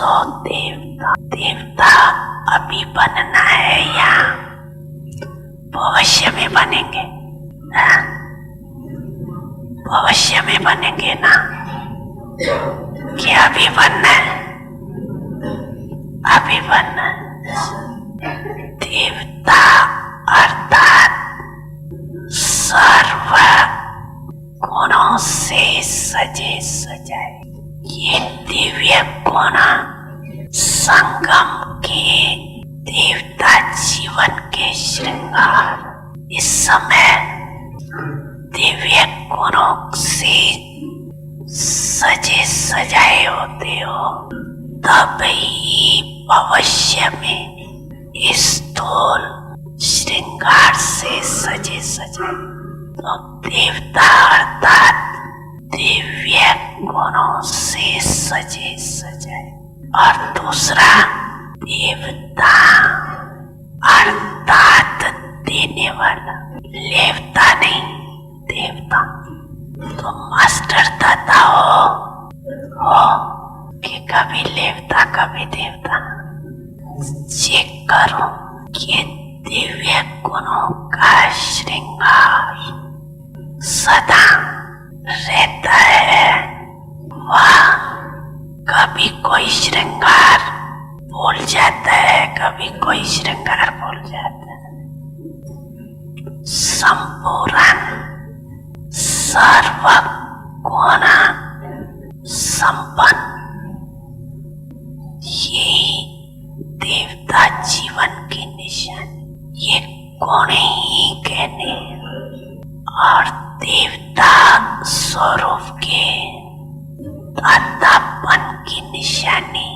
सो देवता देवता अभी बनना है या भविष्य में बनेंगे? भविष्य में बनेंगे ना? क्या अभी बनना है? अभी बनना है। देवता अर्थात सर्व गुणों से सजे सजाए। ये दिव्य गुण संगम के देवता जीवन के श्रृंगार। इस समय दिव्य गुणों से सजे सजाए होते हो, तब ही भविष्य में इस स्थूल श्रृंगार से सजे सजाए। तो देवता अर्थात दिव्य गुणों से सजे सजाए। और दूसरा देवता अर्थात देने वाला, लेवता नहीं, देवता। तो मास्टर दादा हो कि कभी लेवता कभी देवता। चेक करो कि दिव्य गुणों का श्रृंगार सदा रहता है, वह कभी कोई श्रृंगार भूल जाता है, कभी कोई श्रृंगार भूल जाता है। संपूर्ण सर्व गुण संपन्न, यही देवता जीवन की निशानी। ये गुण ही कहने और देवता स्वरूप के दातापन की निशानी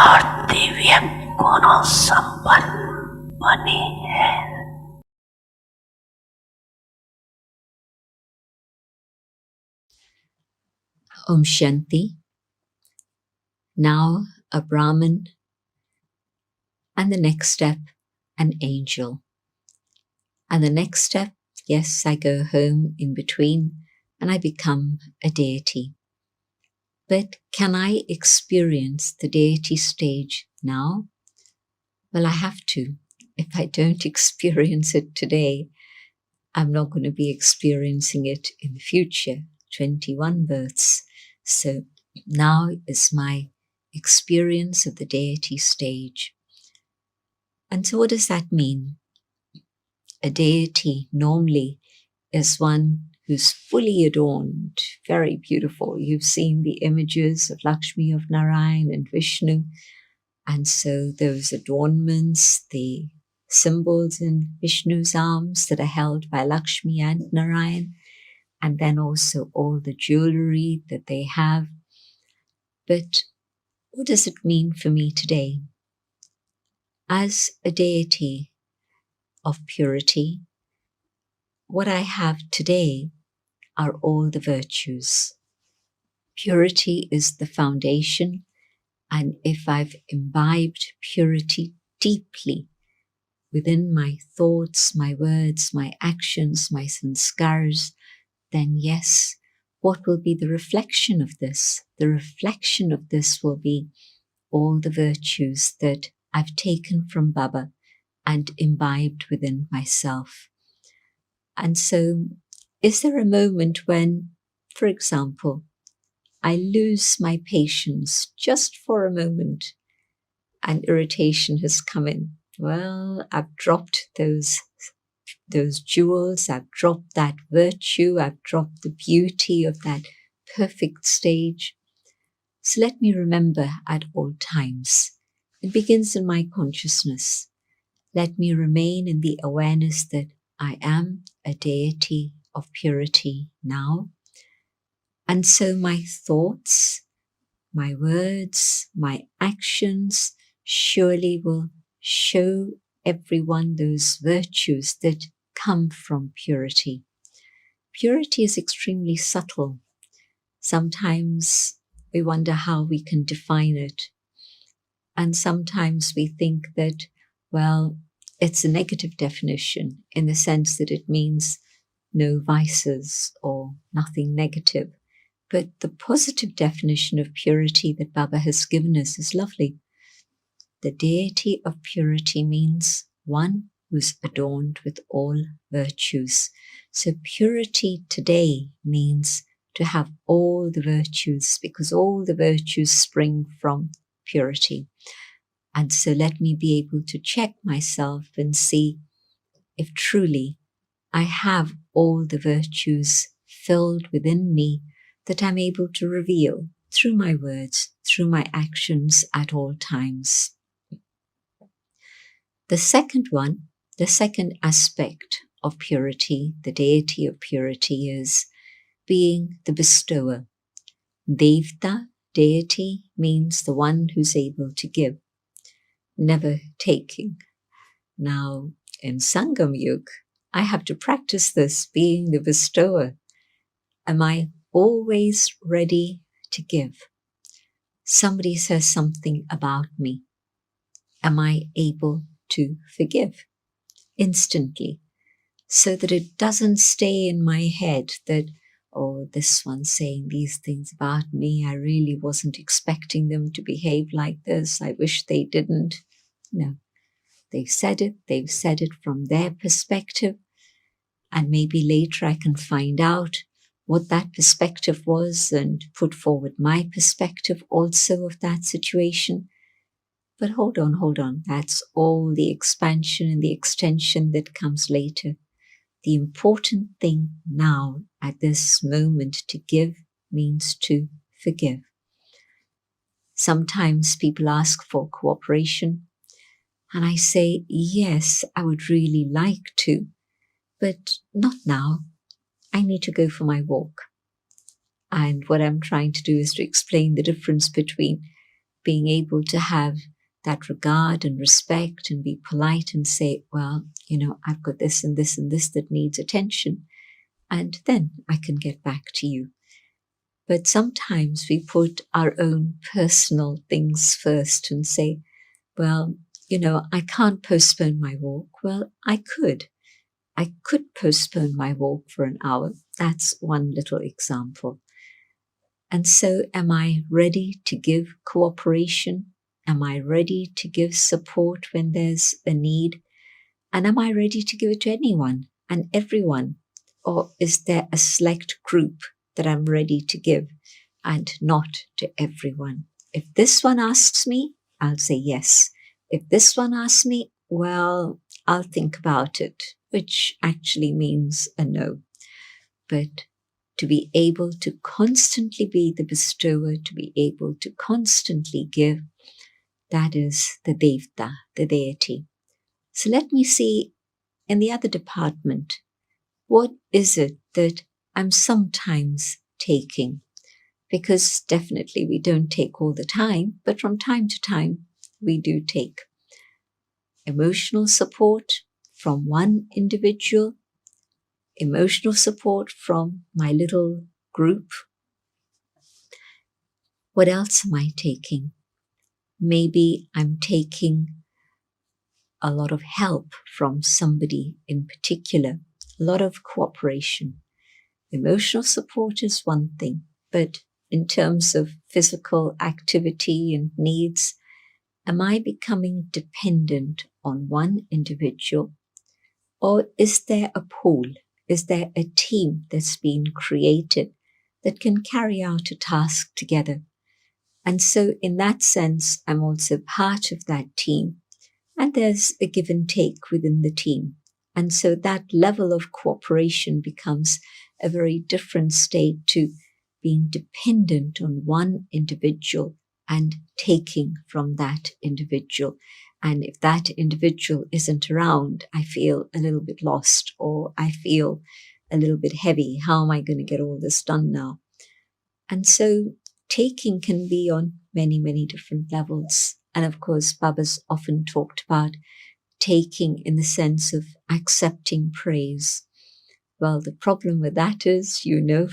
और दिव्य गुणों संपन्न बने हैं। Om Shanti. Now a Brahmin, and the next step, an angel. And the next step, yes, I go home in between and I become a deity. But can I experience the deity stage now? Well, I have to. If I don't experience it today, I'm not going to be experiencing it in the future. 21 births. So now is my experience of the deity stage. And so what does that mean? A deity normally is one who's fully adorned, very beautiful. You've seen the images of Lakshmi, of Narayan and Vishnu. And so those adornments, the symbols in Vishnu's arms that are held by Lakshmi and Narayan, and then also all the jewelry that they have. But what does it mean for me today? As a deity of purity, what I have today are all the virtues. Purity is the foundation, and if I've imbibed purity deeply within my thoughts, my words, my actions, my sanskars, then yes, what will be the reflection of this? The reflection of this will be all the virtues that I've taken from Baba and imbibed within myself. And so, is there a moment when, for example, I lose my patience just for a moment and irritation has come in? Well, I've dropped those jewels, I've dropped that virtue, I've dropped the beauty of that perfect stage. So let me remember at all times. It begins in my consciousness. Let me remain in the awareness that I am a deity of purity now. And so my thoughts, my words, my actions surely will show everyone those virtues that come from purity. Purity is extremely subtle. Sometimes we wonder how we can define it. And sometimes we think that, well, it's a negative definition in the sense that it means no vices or nothing negative. But the positive definition of purity that Baba has given us is lovely. The deity of purity means one who's adorned with all virtues. So purity today means to have all the virtues, because all the virtues spring from purity. And so let me be able to check myself and see if truly I have all the virtues filled within me that I'm able to reveal through my words, through my actions at all times. The second one, the second aspect of purity, the deity of purity, is being the bestower. Devta, deity, means the one who's able to give, never taking. Now, in Sangam Yug, I have to practice this, being the bestower. Am I always ready to give? Somebody says something about me. Am I able to forgive instantly, so that it doesn't stay in my head that, oh, this one's saying these things about me. I really wasn't expecting them to behave like this. I wish they didn't. No, they've said it from their perspective. And maybe later I can find out what that perspective was and put forward my perspective also of that situation. But hold on. That's all the expansion and the extension that comes later. The important thing now at this moment to give means to forgive. Sometimes people ask for cooperation, and I say, yes, I would really like to, but not now. I need to go for my walk. And what I'm trying to do is to explain the difference between being able to have that regard and respect and be polite and say, well, I've got this and this and this that needs attention, and then I can get back to you. But sometimes we put our own personal things first and say, well, I can't postpone my walk. Well, I could postpone my walk for an hour. That's one little example. And so am I ready to give cooperation? Am I ready to give support when there's a need? And am I ready to give it to anyone and everyone? Or is there a select group that I'm ready to give and not to everyone? If this one asks me, I'll say yes. If this one asks me, well, I'll think about it, which actually means a no. But to be able to constantly be the bestower, to be able to constantly give, that is the Devta, the deity. So let me see in the other department, what is it that I'm sometimes taking? Because definitely we don't take all the time, but from time to time we do take. Emotional support from one individual, emotional support from my little group. What else am I taking? Maybe I'm taking a lot of help from somebody in particular, a lot of cooperation. Emotional support is one thing, but in terms of physical activity and needs, am I becoming dependent on one individual? Or is there a pool? Is there a team that's been created that can carry out a task together? And so in that sense, I'm also part of that team. And there's a give and take within the team. And so that level of cooperation becomes a very different state to being dependent on one individual and taking from that individual. And if that individual isn't around, I feel a little bit lost, or I feel a little bit heavy. How am I going to get all this done now? And so taking can be on many, many different levels. And of course, Baba's often talked about taking in the sense of accepting praise. Well, the problem with that is,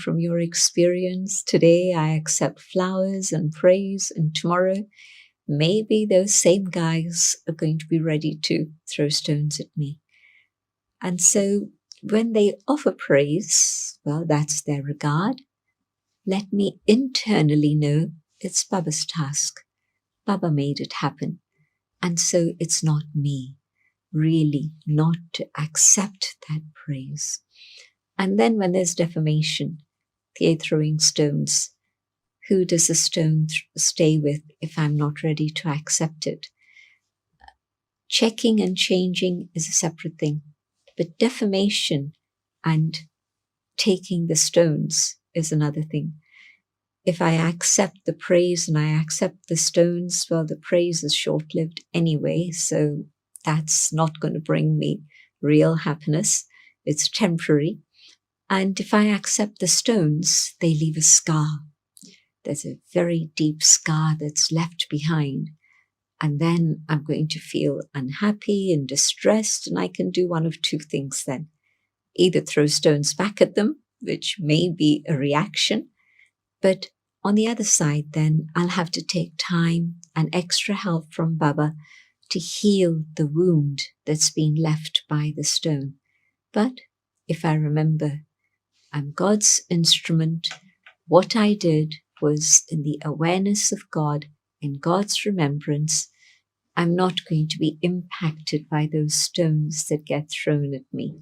from your experience, today I accept flowers and praise, and tomorrow maybe those same guys are going to be ready to throw stones at me. And so when they offer praise, well, that's their regard. let me internally know it's Baba's task. Baba made it happen. And so it's not me, really, not to accept that praise. And then when there's defamation, they're throwing stones. Who does a stone stay with if I'm not ready to accept it? Checking and changing is a separate thing. But defamation and taking the stones is another thing. If I accept the praise and I accept the stones, well, the praise is short-lived anyway, so that's not going to bring me real happiness. It's temporary. And if I accept the stones, they leave a scar. There's a very deep scar that's left behind. And then I'm going to feel unhappy and distressed, and I can do one of two things then. Either throw stones back at them, which may be a reaction, but on the other side then I'll have to take time and extra help from Baba to heal the wound that's been left by the stone. But if I remember, I'm God's instrument, what I did was in the awareness of God, in God's remembrance, I'm not going to be impacted by those stones that get thrown at me.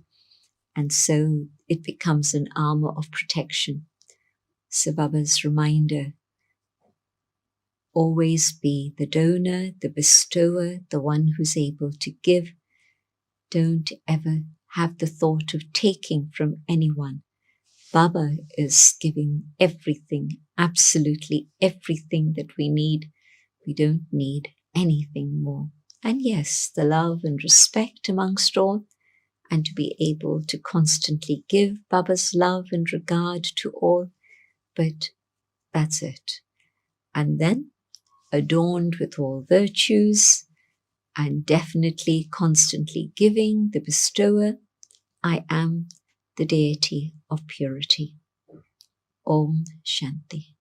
And so it becomes an armor of protection. So Baba's reminder, always be the donor, the bestower, the one who's able to give. Don't ever have the thought of taking from anyone. Baba is giving everything, absolutely everything that we need. We don't need anything more. And yes, the love and respect amongst all, and to be able to constantly give Baba's love and regard to all. But that's it. And then, adorned with all virtues, and definitely constantly giving, the bestower, I am the deity of purity. Om Shanti.